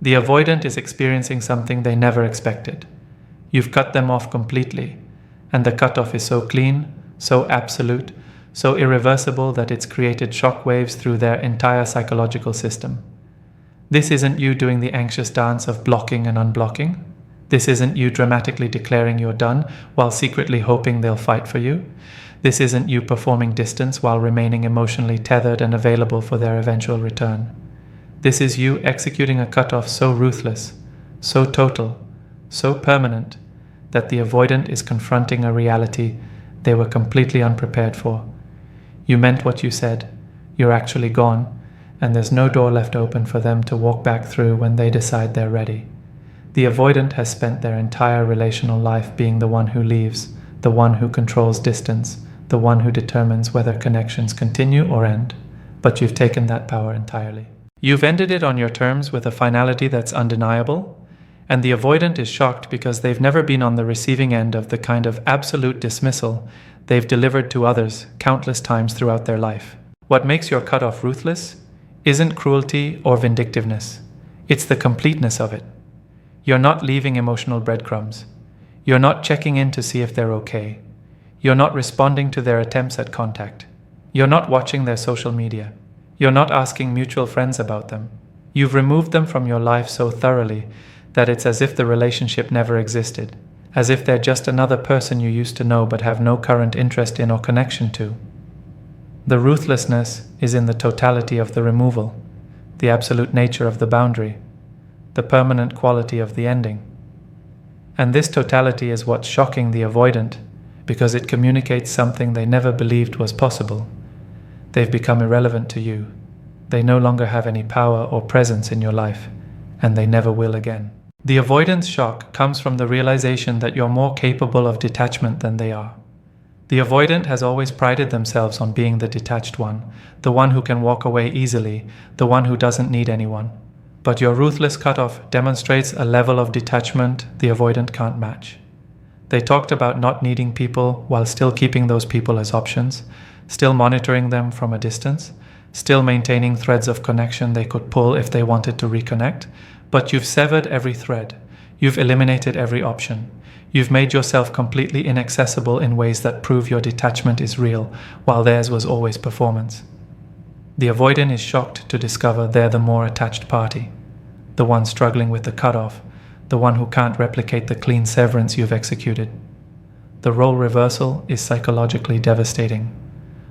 The avoidant is experiencing something they never expected. You've cut them off completely, and the cutoff is so clean, so absolute, so irreversible that it's created shock waves through their entire psychological system. This isn't you doing the anxious dance of blocking and unblocking. This isn't you dramatically declaring you're done while secretly hoping they'll fight for you. This isn't you performing distance while remaining emotionally tethered and available for their eventual return. This is you executing a cutoff so ruthless, so total, so permanent, that the avoidant is confronting a reality they were completely unprepared for. You meant what you said, you're actually gone, and there's no door left open for them to walk back through when they decide they're ready. The avoidant has spent their entire relational life being the one who leaves, the one who controls distance, the one who determines whether connections continue or end, but you've taken that power entirely. You've ended it on your terms with a finality that's undeniable, and the avoidant is shocked because they've never been on the receiving end of the kind of absolute dismissal they've delivered to others countless times throughout their life. What makes your cutoff ruthless isn't cruelty or vindictiveness. It's the completeness of it. You're not leaving emotional breadcrumbs. You're not checking in to see if they're okay. You're not responding to their attempts at contact. You're not watching their social media. You're not asking mutual friends about them. You've removed them from your life so thoroughly that it's as if the relationship never existed, as if they're just another person you used to know but have no current interest in or connection to. The ruthlessness is in the totality of the removal, the absolute nature of the boundary, the permanent quality of the ending. And this totality is what's shocking the avoidant, because it communicates something they never believed was possible. They've become irrelevant to you. They no longer have any power or presence in your life, and they never will again. The avoidance shock comes from the realization that you're more capable of detachment than they are. The avoidant has always prided themselves on being the detached one, the one who can walk away easily, the one who doesn't need anyone. But your ruthless cutoff demonstrates a level of detachment the avoidant can't match. They talked about not needing people while still keeping those people as options, still monitoring them from a distance, still maintaining threads of connection they could pull if they wanted to reconnect, but you've severed every thread. You've eliminated every option. You've made yourself completely inaccessible in ways that prove your detachment is real, while theirs was always performance. The avoidant is shocked to discover they're the more attached party, the one struggling with the cutoff, the one who can't replicate the clean severance you've executed. The role reversal is psychologically devastating,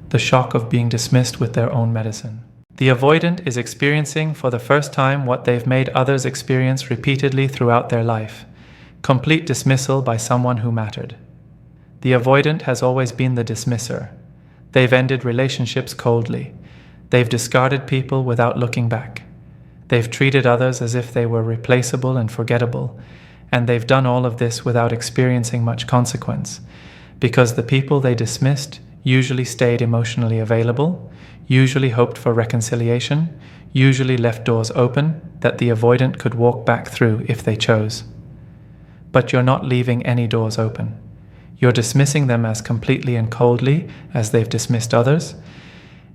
the shock of being dismissed with their own medicine. The avoidant is experiencing for the first time what they've made others experience repeatedly throughout their life: complete dismissal by someone who mattered. The avoidant has always been the dismisser. They've ended relationships coldly. They've discarded people without looking back. They've treated others as if they were replaceable and forgettable, and they've done all of this without experiencing much consequence, because the people they dismissed usually stayed emotionally available, usually hoped for reconciliation, usually left doors open that the avoidant could walk back through if they chose. But you're not leaving any doors open. You're dismissing them as completely and coldly as they've dismissed others,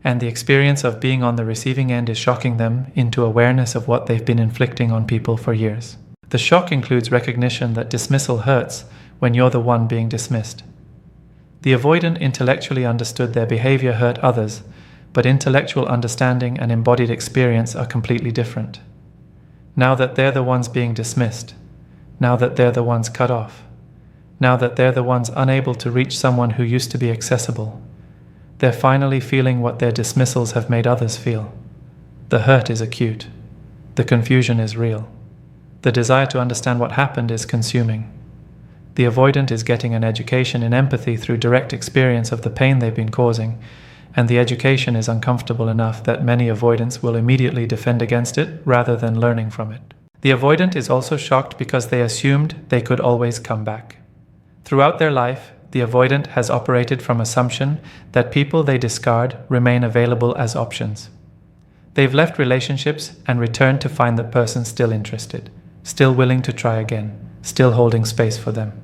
and the experience of being on the receiving end is shocking them into awareness of what they've been inflicting on people for years. The shock includes recognition that dismissal hurts when you're the one being dismissed. The avoidant intellectually understood their behavior hurt others, but intellectual understanding and embodied experience are completely different. Now that they're the ones being dismissed, now that they're the ones cut off, now that they're the ones unable to reach someone who used to be accessible, they're finally feeling what their dismissals have made others feel. The hurt is acute. The confusion is real. The desire to understand what happened is consuming. The avoidant is getting an education in empathy through direct experience of the pain they've been causing, and the education is uncomfortable enough that many avoidants will immediately defend against it rather than learning from it. The avoidant is also shocked because they assumed they could always come back. Throughout their life, the avoidant has operated from assumption that people they discard remain available as options. They've left relationships and returned to find the person still interested, still willing to try again, still holding space for them.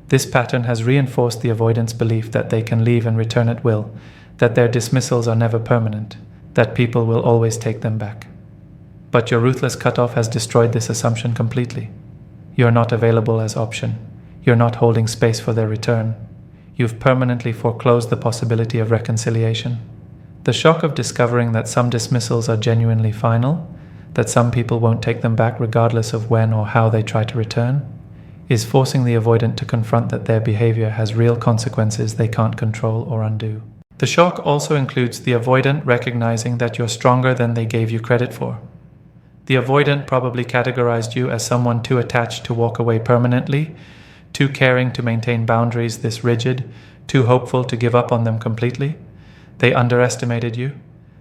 This pattern has reinforced the avoidant's belief that they can leave and return at will, that their dismissals are never permanent, that people will always take them back. But your ruthless cutoff has destroyed this assumption completely. You're not available as option. You're not holding space for their return. You've permanently foreclosed the possibility of reconciliation. The shock of discovering that some dismissals are genuinely final, that some people won't take them back regardless of when or how they try to return, is forcing the avoidant to confront that their behavior has real consequences they can't control or undo. The shock also includes the avoidant recognizing that you're stronger than they gave you credit for. The avoidant probably categorized you as someone too attached to walk away permanently, too caring to maintain boundaries this rigid, too hopeful to give up on them completely. They underestimated you.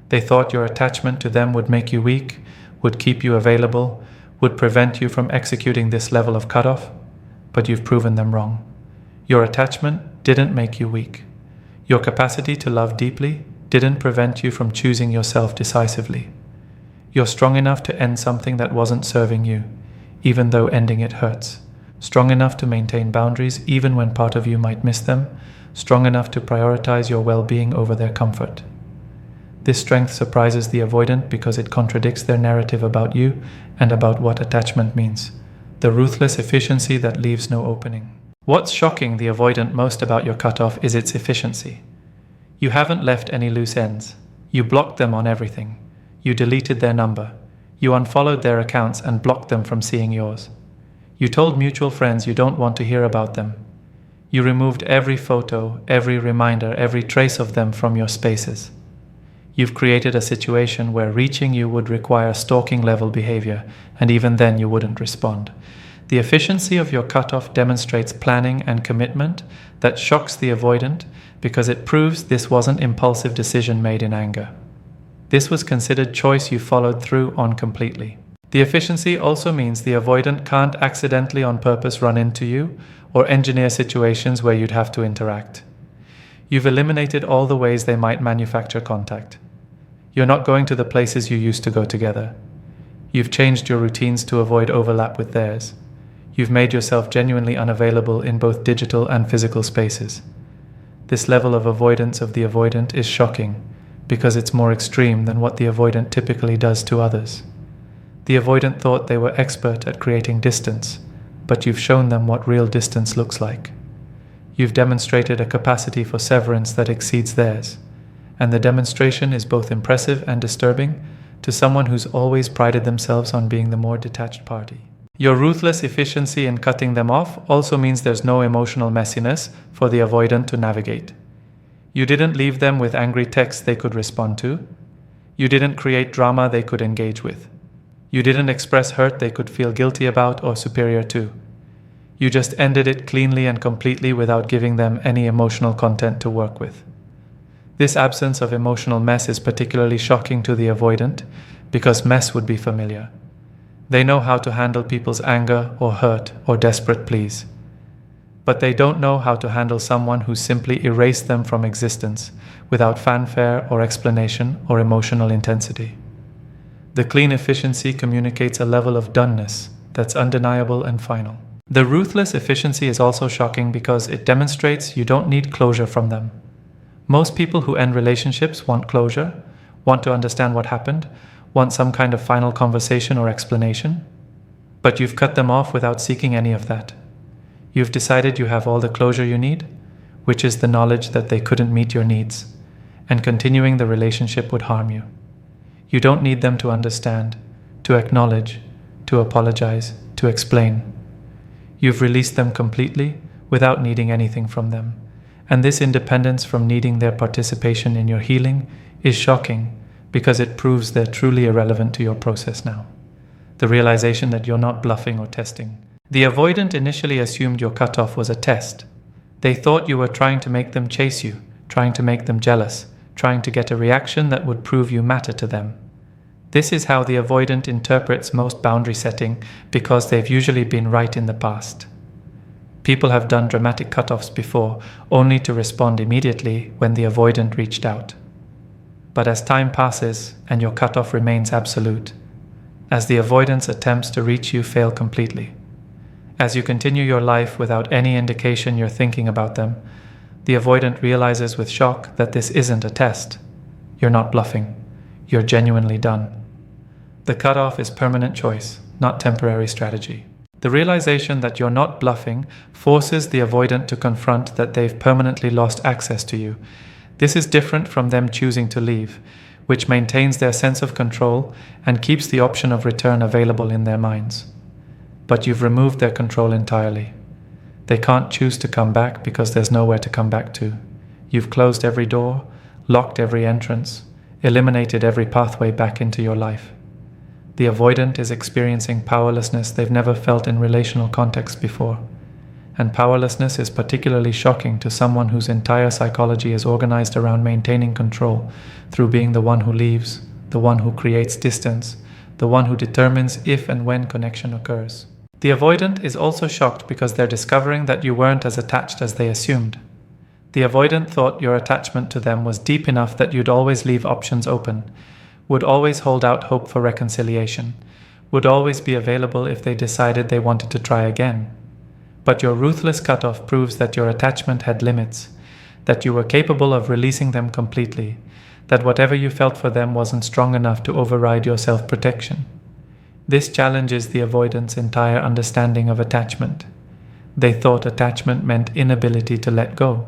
They thought your attachment to them would make you weak, would keep you available, would prevent you from executing this level of cutoff. But you've proven them wrong. Your attachment didn't make you weak. Your capacity to love deeply didn't prevent you from choosing yourself decisively. You're strong enough to end something that wasn't serving you, even though ending it hurts. Strong enough to maintain boundaries even when part of you might miss them. Strong enough to prioritize your well-being over their comfort. This strength surprises the avoidant because it contradicts their narrative about you and about what attachment means. The ruthless efficiency that leaves no opening. What's shocking the avoidant most about your cutoff is its efficiency. You haven't left any loose ends. You blocked them on everything. You deleted their number. You unfollowed their accounts and blocked them from seeing yours. You told mutual friends you don't want to hear about them. You removed every photo, every reminder, every trace of them from your spaces. You've created a situation where reaching you would require stalking-level behavior, and even then you wouldn't respond. The efficiency of your cutoff demonstrates planning and commitment that shocks the avoidant because it proves this wasn't impulsive decision made in anger. This was considered choice you followed through on completely. The efficiency also means the avoidant can't accidentally on purpose run into you or engineer situations where you'd have to interact. You've eliminated all the ways they might manufacture contact. You're not going to the places you used to go together. You've changed your routines to avoid overlap with theirs. You've made yourself genuinely unavailable in both digital and physical spaces. This level of avoidance of the avoidant is shocking because it's more extreme than what the avoidant typically does to others. The avoidant thought they were expert at creating distance, but you've shown them what real distance looks like. You've demonstrated a capacity for severance that exceeds theirs, and the demonstration is both impressive and disturbing to someone who's always prided themselves on being the more detached party. Your ruthless efficiency in cutting them off also means there's no emotional messiness for the avoidant to navigate. You didn't leave them with angry texts they could respond to. You didn't create drama they could engage with. You didn't express hurt they could feel guilty about or superior to. You just ended it cleanly and completely without giving them any emotional content to work with. This absence of emotional mess is particularly shocking to the avoidant because mess would be familiar. They know how to handle people's anger or hurt or desperate pleas. But they don't know how to handle someone who simply erased them from existence without fanfare or explanation or emotional intensity. The clean efficiency communicates a level of doneness that's undeniable and final. The ruthless efficiency is also shocking because it demonstrates you don't need closure from them. Most people who end relationships want closure, want to understand what happened, want some kind of final conversation or explanation. But you've cut them off without seeking any of that. You've decided you have all the closure you need, which is the knowledge that they couldn't meet your needs, and continuing the relationship would harm you. You don't need them to understand, to acknowledge, to apologize, to explain. You've released them completely without needing anything from them. And this independence from needing their participation in your healing is shocking because it proves they're truly irrelevant to your process now. The realization that you're not bluffing or testing. The avoidant initially assumed your cutoff was a test. They thought you were trying to make them chase you, trying to make them jealous, trying to get a reaction that would prove you matter to them. This is how the avoidant interprets most boundary setting because they've usually been right in the past. People have done dramatic cutoffs before, only to respond immediately when the avoidant reached out. But as time passes and your cutoff remains absolute, as the avoidance attempts to reach you fail completely, as you continue your life without any indication you're thinking about them, the avoidant realizes with shock that this isn't a test. You're not bluffing. You're genuinely done. The cutoff is permanent choice, not temporary strategy. The realization that you're not bluffing forces the avoidant to confront that they've permanently lost access to you. This is different from them choosing to leave, which maintains their sense of control and keeps the option of return available in their minds. But you've removed their control entirely. They can't choose to come back because there's nowhere to come back to. You've closed every door, locked every entrance, eliminated every pathway back into your life. The avoidant is experiencing powerlessness they've never felt in relational context before. And powerlessness is particularly shocking to someone whose entire psychology is organized around maintaining control through being the one who leaves, the one who creates distance, the one who determines if and when connection occurs. The avoidant is also shocked because they're discovering that you weren't as attached as they assumed. The avoidant thought your attachment to them was deep enough that you'd always leave options open, would always hold out hope for reconciliation, would always be available if they decided they wanted to try again. But your ruthless cutoff proves that your attachment had limits, that you were capable of releasing them completely, that whatever you felt for them wasn't strong enough to override your self-protection. This challenges the avoidant's entire understanding of attachment. They thought attachment meant inability to let go.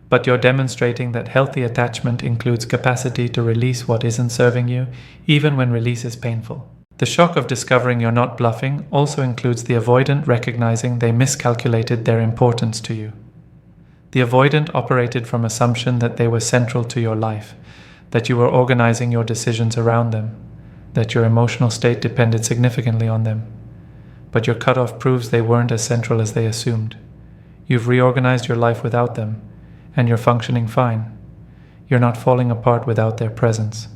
But you're demonstrating that healthy attachment includes capacity to release what isn't serving you, even when release is painful. The shock of discovering you're not bluffing also includes the avoidant recognizing they miscalculated their importance to you. The avoidant operated from assumption that they were central to your life, that you were organizing your decisions around them, that your emotional state depended significantly on them. But your cutoff proves they weren't as central as they assumed. You've reorganized your life without them, and you're functioning fine. You're not falling apart without their presence.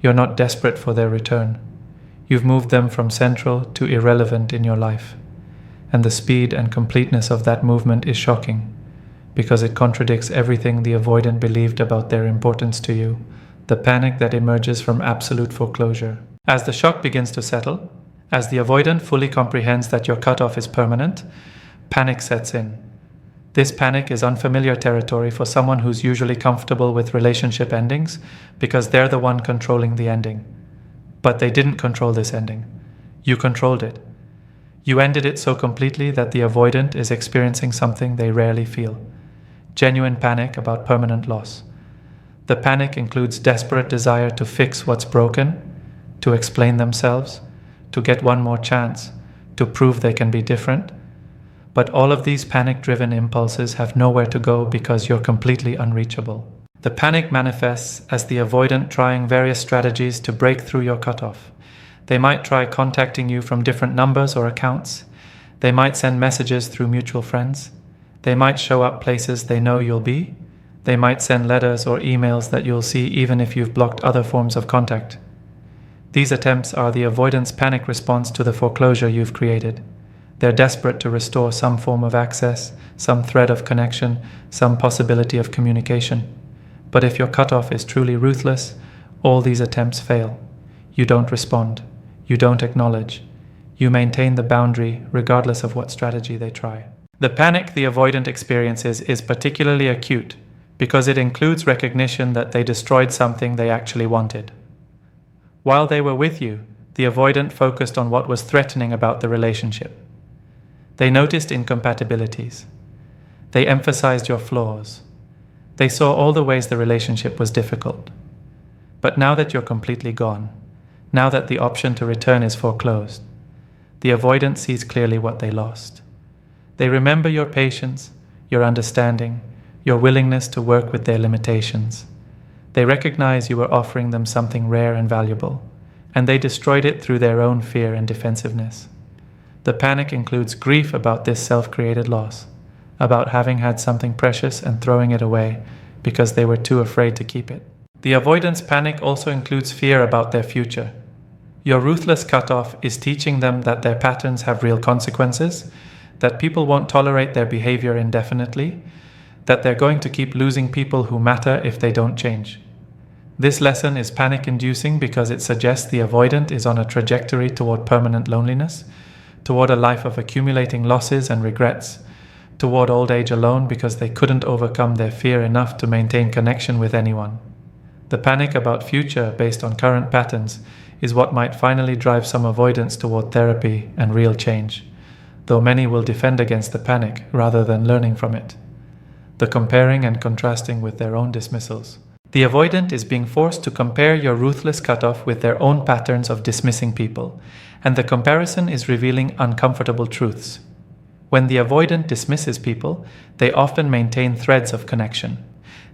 You're not desperate for their return. You've moved them from central to irrelevant in your life. And the speed and completeness of that movement is shocking, because it contradicts everything the avoidant believed about their importance to you, the panic that emerges from absolute foreclosure. As the shock begins to settle, as the avoidant fully comprehends that your cutoff is permanent, panic sets in. This panic is unfamiliar territory for someone who's usually comfortable with relationship endings because they're the one controlling the ending. But they didn't control this ending. You controlled it. You ended it so completely that the avoidant is experiencing something they rarely feel: genuine panic about permanent loss. The panic includes desperate desire to fix what's broken, to explain themselves, to get one more chance, to prove they can be different. But all of these panic-driven impulses have nowhere to go because you're completely unreachable. The panic manifests as the avoidant trying various strategies to break through your cutoff. They might try contacting you from different numbers or accounts. They might send messages through mutual friends. They might show up places they know you'll be. They might send letters or emails that you'll see even if you've blocked other forms of contact. These attempts are the avoidant's panic response to the foreclosure you've created. They're desperate to restore some form of access, some thread of connection, some possibility of communication. But if your cutoff is truly ruthless, all these attempts fail. You don't respond. You don't acknowledge. You maintain the boundary regardless of what strategy they try. The panic the avoidant experiences is particularly acute because it includes recognition that they destroyed something they actually wanted. While they were with you, the avoidant focused on what was threatening about the relationship. They noticed incompatibilities. They emphasized your flaws. They saw all the ways the relationship was difficult. But now that you're completely gone, now that the option to return is foreclosed, the avoidant sees clearly what they lost. They remember your patience, your understanding, your willingness to work with their limitations. They recognize you were offering them something rare and valuable, and they destroyed it through their own fear and defensiveness. The panic includes grief about this self-created loss, about having had something precious and throwing it away because they were too afraid to keep it. The avoidance panic also includes fear about their future. Your ruthless cutoff is teaching them that their patterns have real consequences, that people won't tolerate their behavior indefinitely, that they're going to keep losing people who matter if they don't change. This lesson is panic-inducing because it suggests the avoidant is on a trajectory toward permanent loneliness, toward a life of accumulating losses and regrets, toward old age alone because they couldn't overcome their fear enough to maintain connection with anyone. The panic about future based on current patterns is what might finally drive some avoidants toward therapy and real change, though many will defend against the panic rather than learning from it. The comparing and contrasting with their own dismissals. The avoidant is being forced to compare your ruthless cutoff with their own patterns of dismissing people, and the comparison is revealing uncomfortable truths. When the avoidant dismisses people, they often maintain threads of connection.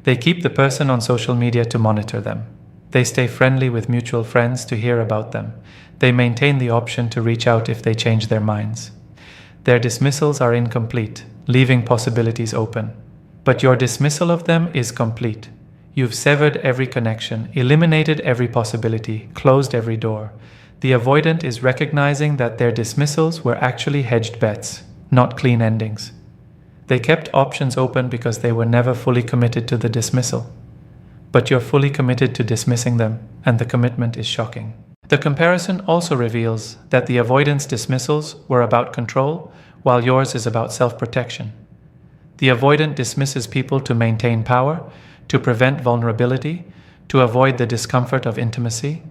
They keep the person on social media to monitor them. They stay friendly with mutual friends to hear about them. They maintain the option to reach out if they change their minds. Their dismissals are incomplete, leaving possibilities open. But your dismissal of them is complete. You've severed every connection, eliminated every possibility, closed every door. The avoidant is recognizing that their dismissals were actually hedged bets, not clean endings. They kept options open because they were never fully committed to the dismissal. But you're fully committed to dismissing them, and the commitment is shocking. The comparison also reveals that the avoidance dismissals were about control, while yours is about self-protection. The avoidant dismisses people to maintain power, to prevent vulnerability, to avoid the discomfort of intimacy.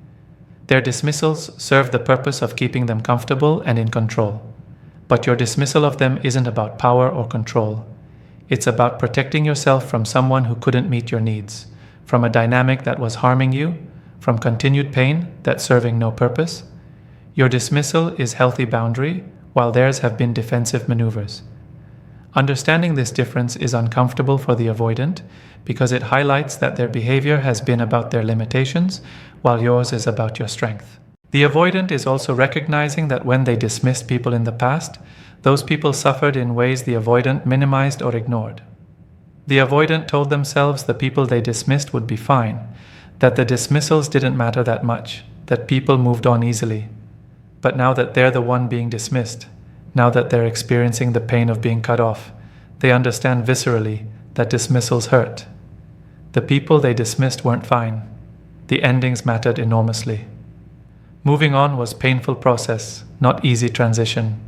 Their dismissals serve the purpose of keeping them comfortable and in control. But your dismissal of them isn't about power or control. It's about protecting yourself from someone who couldn't meet your needs, from a dynamic that was harming you, from continued pain that's serving no purpose. Your dismissal is healthy boundary, while theirs have been defensive maneuvers. Understanding this difference is uncomfortable for the avoidant because it highlights that their behavior has been about their limitations, while yours is about your strength. The avoidant is also recognizing that when they dismissed people in the past, those people suffered in ways the avoidant minimized or ignored. The avoidant told themselves the people they dismissed would be fine, that the dismissals didn't matter that much, that people moved on easily. But now that they're the one being dismissed, now that they're experiencing the pain of being cut off, they understand viscerally that dismissals hurt. The people they dismissed weren't fine. The endings mattered enormously. Moving on was a painful process, not easy transition.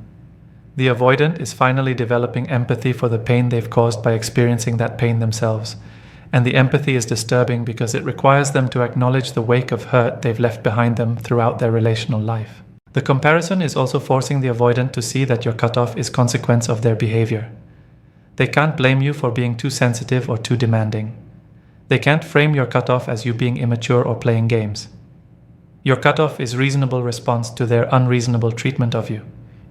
The avoidant is finally developing empathy for the pain they've caused by experiencing that pain themselves, and the empathy is disturbing because it requires them to acknowledge the wake of hurt they've left behind them throughout their relational life. The comparison is also forcing the avoidant to see that your cutoff is consequence of their behavior. They can't blame you for being too sensitive or too demanding. They can't frame your cutoff as you being immature or playing games. Your cutoff is reasonable response to their unreasonable treatment of you.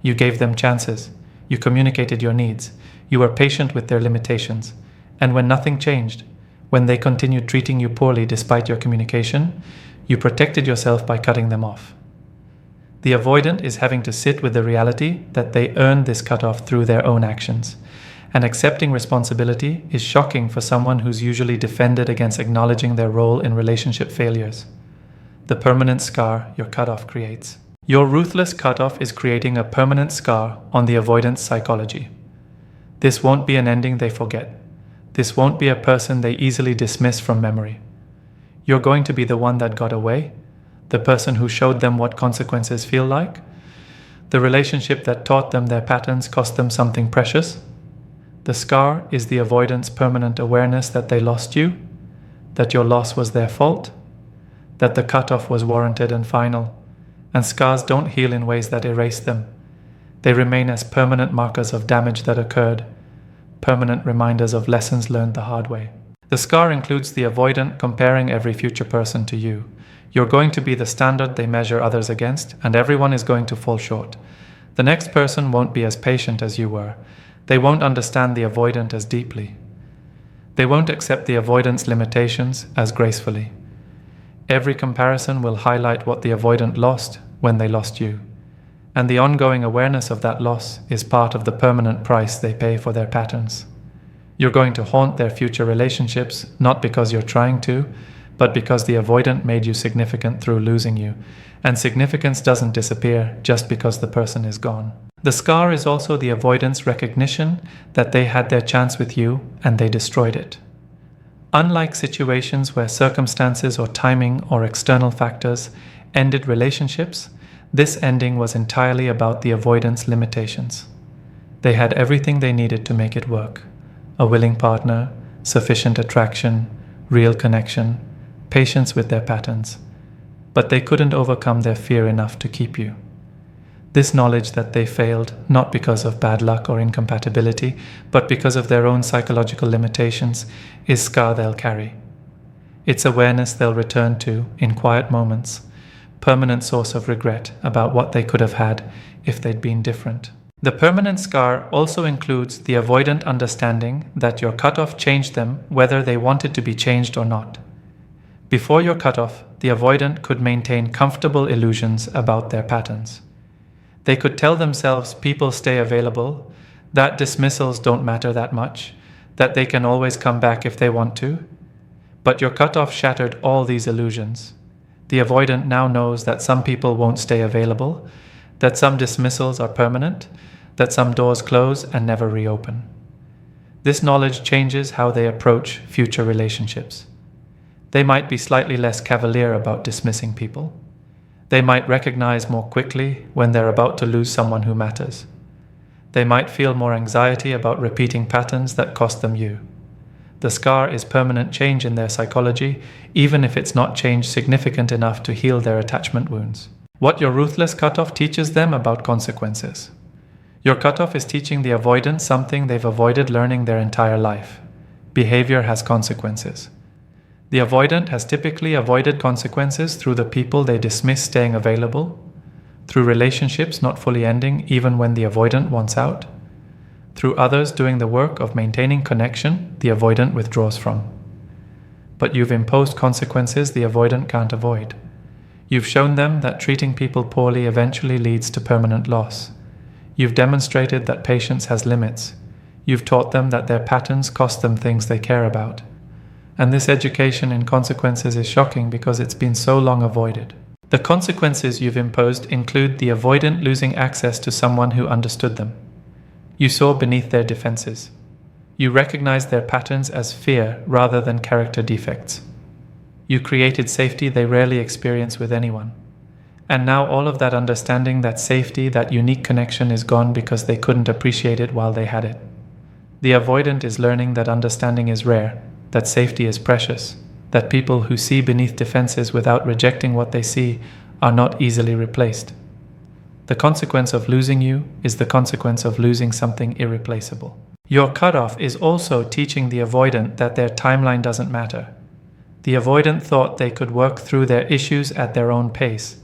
You gave them chances. You communicated your needs. You were patient with their limitations. And when nothing changed, when they continued treating you poorly despite your communication, you protected yourself by cutting them off. The avoidant is having to sit with the reality that they earned this cutoff through their own actions. And accepting responsibility is shocking for someone who's usually defended against acknowledging their role in relationship failures. The permanent scar your cutoff creates. Your ruthless cutoff is creating a permanent scar on the avoidant's psychology. This won't be an ending they forget. This won't be a person they easily dismiss from memory. You're going to be the one that got away, the person who showed them what consequences feel like, the relationship that taught them their patterns cost them something precious. The scar is the avoidant's permanent awareness that they lost you, that your loss was their fault, that the cutoff was warranted and final, and scars don't heal in ways that erase them. They remain as permanent markers of damage that occurred, permanent reminders of lessons learned the hard way. The scar includes the avoidant comparing every future person to you. You're going to be the standard they measure others against, and everyone is going to fall short. The next person won't be as patient as you were. They won't understand the avoidant as deeply. They won't accept the avoidant's limitations as gracefully. Every comparison will highlight what the avoidant lost when they lost you. And the ongoing awareness of that loss is part of the permanent price they pay for their patterns. You're going to haunt their future relationships, not because you're trying to, but because the avoidant made you significant through losing you. And significance doesn't disappear just because the person is gone. The scar is also the avoidant's recognition that they had their chance with you and they destroyed it. Unlike situations where circumstances or timing or external factors ended relationships, this ending was entirely about the avoidant's limitations. They had everything they needed to make it work: a willing partner, sufficient attraction, real connection, patience with their patterns. but they couldn't overcome their fear enough to keep you. This knowledge that they failed, not because of bad luck or incompatibility, but because of their own psychological limitations, is scar they'll carry. It's awareness they'll return to in quiet moments, permanent source of regret about what they could have had if they'd been different. The permanent scar also includes the avoidant understanding that your cutoff changed them whether they wanted to be changed or not. Before your cutoff, the avoidant could maintain comfortable illusions about their patterns. They could tell themselves people stay available, that dismissals don't matter that much, that they can always come back if they want to. But your cutoff shattered all these illusions. The avoidant now knows that some people won't stay available, that some dismissals are permanent, that some doors close and never reopen. This knowledge changes how they approach future relationships. They might be slightly less cavalier about dismissing people. They might recognize more quickly when they're about to lose someone who matters. They might feel more anxiety about repeating patterns that cost them you. The scar is permanent change in their psychology, even if it's not change significant enough to heal their attachment wounds. What your ruthless cutoff teaches them about consequences. Your cutoff is teaching the avoidant something they've avoided learning their entire life. Behavior has consequences. The avoidant has typically avoided consequences through the people they dismiss staying available, through relationships not fully ending even when the avoidant wants out, through others doing the work of maintaining connection the avoidant withdraws from. But you've imposed consequences the avoidant can't avoid. You've shown them that treating people poorly eventually leads to permanent loss. You've demonstrated that patience has limits. You've taught them that their patterns cost them things they care about. And this education in consequences is shocking because it's been so long avoided. The consequences you've imposed include the avoidant losing access to someone who understood them. You saw beneath their defenses. You recognized their patterns as fear rather than character defects. You created safety they rarely experience with anyone. And now all of that understanding, that safety, that unique connection is gone because they couldn't appreciate it while they had it. The avoidant is learning that understanding is rare, that safety is precious, that people who see beneath defenses without rejecting what they see are not easily replaced. The consequence of losing you is the consequence of losing something irreplaceable. Your cutoff is also teaching the avoidant that their timeline doesn't matter. The avoidant thought they could work through their issues at their own pace,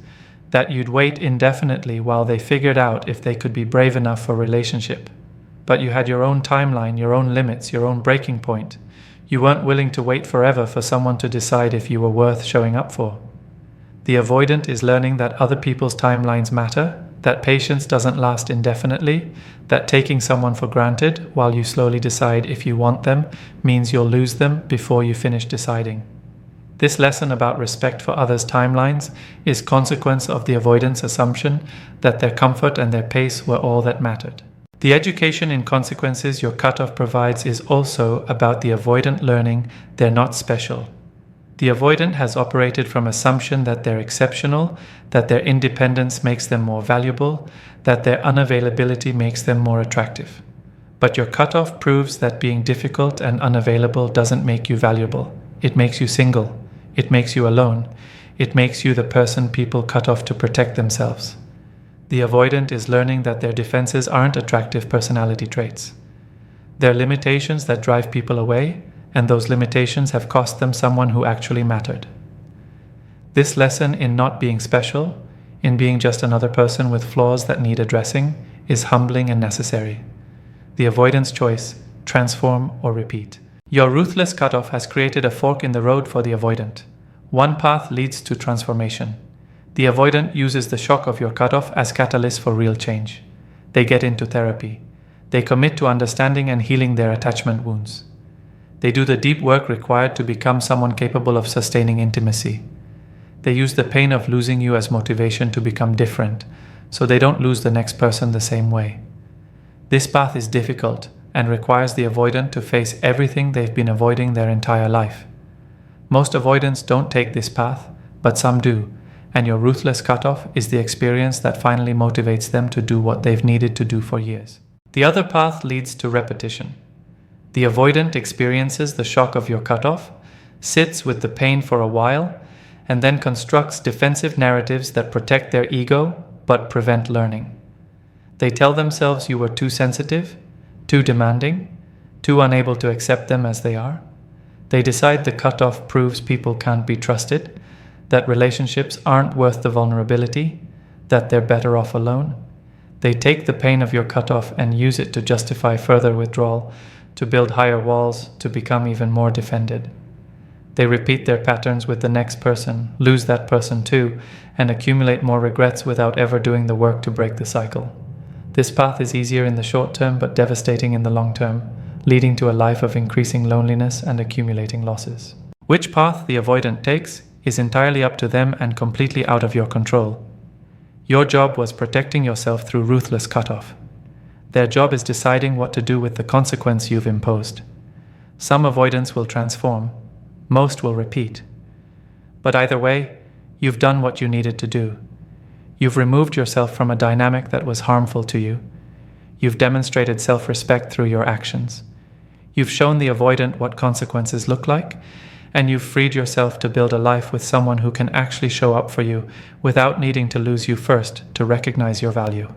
that you'd wait indefinitely while they figured out if they could be brave enough for relationship. But you had your own timeline, your own limits, your own breaking point. You weren't willing to wait forever for someone to decide if you were worth showing up for. The avoidant is learning that other people's timelines matter, that patience doesn't last indefinitely, that taking someone for granted while you slowly decide if you want them means you'll lose them before you finish deciding. This lesson about respect for others' timelines is consequence of the avoidance assumption that their comfort and their pace were all that mattered. The education in consequences your cutoff provides is also about the avoidant learning they're not special. The avoidant has operated from assumption that they're exceptional, that their independence makes them more valuable, that their unavailability makes them more attractive. But your cutoff proves that being difficult and unavailable doesn't make you valuable. It makes you single. It makes you alone. It makes you the person people cut off to protect themselves. The avoidant is learning that their defenses aren't attractive personality traits. They're limitations that drive people away, and those limitations have cost them someone who actually mattered. This lesson in not being special, in being just another person with flaws that need addressing, is humbling and necessary. The avoidance choice, transform or repeat. Your ruthless cutoff has created a fork in the road for the avoidant. One path leads to transformation. The avoidant uses the shock of your cutoff as catalyst for real change. They get into therapy. They commit to understanding and healing their attachment wounds. They do the deep work required to become someone capable of sustaining intimacy. They use the pain of losing you as motivation to become different, so they don't lose the next person the same way. This path is difficult and requires the avoidant to face everything they've been avoiding their entire life. Most avoidants don't take this path, but some do, and your ruthless cutoff is the experience that finally motivates them to do what they've needed to do for years. The other path leads to repetition. The avoidant experiences the shock of your cutoff, sits with the pain for a while, and then constructs defensive narratives that protect their ego but prevent learning. They tell themselves you were too sensitive, too demanding, too unable to accept them as they are. They decide the cutoff proves people can't be trusted, that relationships aren't worth the vulnerability, that they're better off alone. They take the pain of your cutoff and use it to justify further withdrawal, to build higher walls, to become even more defended. They repeat their patterns with the next person, lose that person too, and accumulate more regrets without ever doing the work to break the cycle. This path is easier in the short term but devastating in the long term, leading to a life of increasing loneliness and accumulating losses. Which path the avoidant takes is entirely up to them and completely out of your control. Your job was protecting yourself through ruthless cutoff. Their job is deciding what to do with the consequence you've imposed. Some avoidance will transform, most will repeat. But either way, you've done what you needed to do. You've removed yourself from a dynamic that was harmful to you. You've demonstrated self-respect through your actions. You've shown the avoidant what consequences look like, and you've freed yourself to build a life with someone who can actually show up for you without needing to lose you first to recognize your value.